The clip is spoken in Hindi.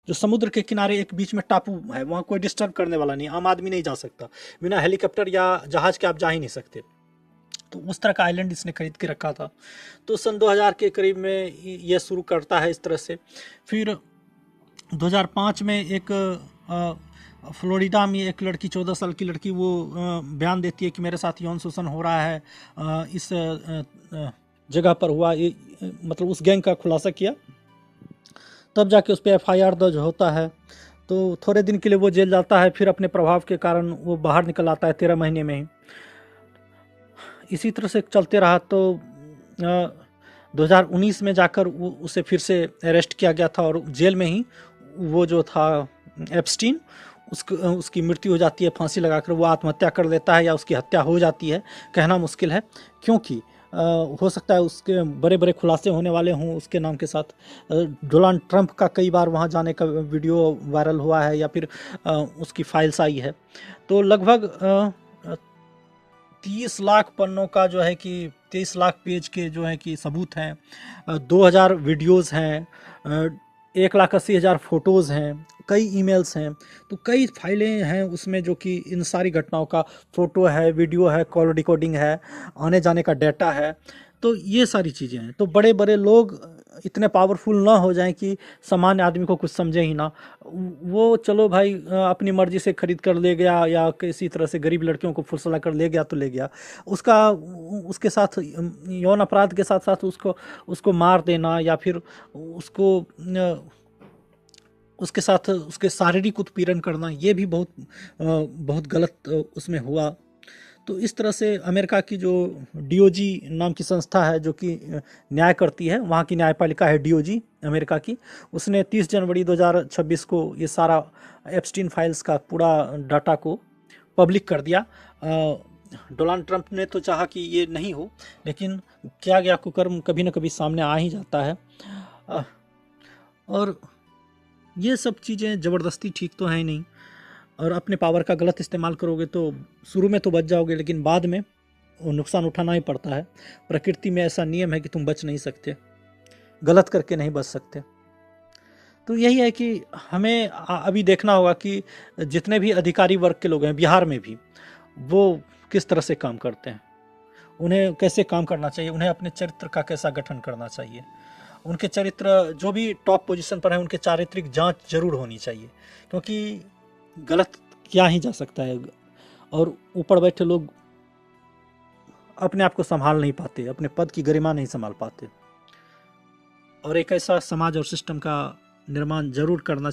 जो समुद्र के किनारे एक बीच में टापू है, वहाँ कोई डिस्टर्ब करने वाला नहीं, आम आदमी नहीं जा सकता, बिना हेलीकॉप्टर या जहाज के आप जा ही नहीं सकते। तो उस तरह का आइलैंड इसने खरीद के रखा था। तो सन 2000 के करीब में ये शुरू करता है इस तरह से। फिर 2005 में एक फ्लोरिडा में एक लड़की, 14 साल की लड़की, वो बयान देती है कि मेरे साथ यौन शोषण हो रहा है, इस जगह पर हुआ, मतलब उस गैंग का खुलासा किया। तब जाके उस पर FIR दर्ज होता है। तो थोड़े दिन के लिए वो जेल जाता है, फिर अपने प्रभाव के कारण वो बाहर निकल आता है 13 महीने में ही। इसी तरह से चलते रहा तो 2019 में जाकर उसे फिर से अरेस्ट किया गया था, और जेल में ही वो जो था एप्स्टीन, उसकी मृत्यु हो जाती है फांसी लगाकर। वो आत्महत्या कर लेता है या उसकी हत्या हो जाती है, कहना मुश्किल है, क्योंकि हो सकता है उसके बड़े बड़े खुलासे होने वाले हों उसके नाम के साथ। डोनाल्ड ट्रंप का कई बार वहाँ जाने का वीडियो वायरल हुआ है, या फिर उसकी फाइल्स आई है। तो लगभग 30 लाख पन्नों का जो है कि 23 लाख पेज के जो है कि सबूत हैं, 2000 वीडियोज़ हैं, 1,80,000 फ़ोटोज़ हैं, कई ईमेल्स हैं। तो कई फाइलें हैं उसमें जो कि इन सारी घटनाओं का फ़ोटो है, वीडियो है, कॉल रिकॉर्डिंग है, आने जाने का डेटा है। तो ये सारी चीज़ें हैं। तो बड़े बड़े लोग इतने पावरफुल ना हो जाएं कि सामान्य आदमी को कुछ समझे ही ना। वो चलो भाई अपनी मर्जी से खरीद कर ले गया, या किसी तरह से गरीब लड़कियों को फुसला कर ले गया तो ले गया। उसका उसके साथ यौन अपराध के साथ साथ उसको उसको मार देना, या फिर उसको उसके साथ उसके शारीरिक उत्पीड़न करना, ये भी बहुत गलत उसमें हुआ। तो इस तरह से अमेरिका की जो DOJ नाम की संस्था है, जो कि न्याय करती है, वहाँ की न्यायपालिका है DOJ अमेरिका की, उसने 30 जनवरी 2026 को ये सारा एप्स्टीन फाइल्स का पूरा डाटा को पब्लिक कर दिया। डोनाल्ड ट्रंप ने तो चाहा कि ये नहीं हो, लेकिन किया गया कुकर्म कभी ना कभी सामने आ ही जाता है। और ये सब चीज़ें ज़बरदस्ती ठीक तो है ही नहीं, और अपने पावर का गलत इस्तेमाल करोगे तो शुरू में तो बच जाओगे, लेकिन बाद में वो नुकसान उठाना ही पड़ता है। प्रकृति में ऐसा नियम है कि तुम बच नहीं सकते, गलत करके नहीं बच सकते। तो यही है कि हमें अभी देखना होगा कि जितने भी अधिकारी वर्ग के लोग हैं बिहार में भी, वो किस तरह से काम करते हैं, उन्हें कैसे काम करना चाहिए, उन्हें अपने चरित्र का कैसा गठन करना चाहिए। उनके चरित्र, जो भी टॉप पोजीशन पर हैं, उनके चारित्रिक जांच जरूर होनी चाहिए, क्योंकि गलत किया ही जा सकता है। और ऊपर बैठे लोग अपने आप को संभाल नहीं पाते, अपने पद की गरिमा नहीं संभाल पाते, और एक ऐसा समाज और सिस्टम का निर्माण जरूर करना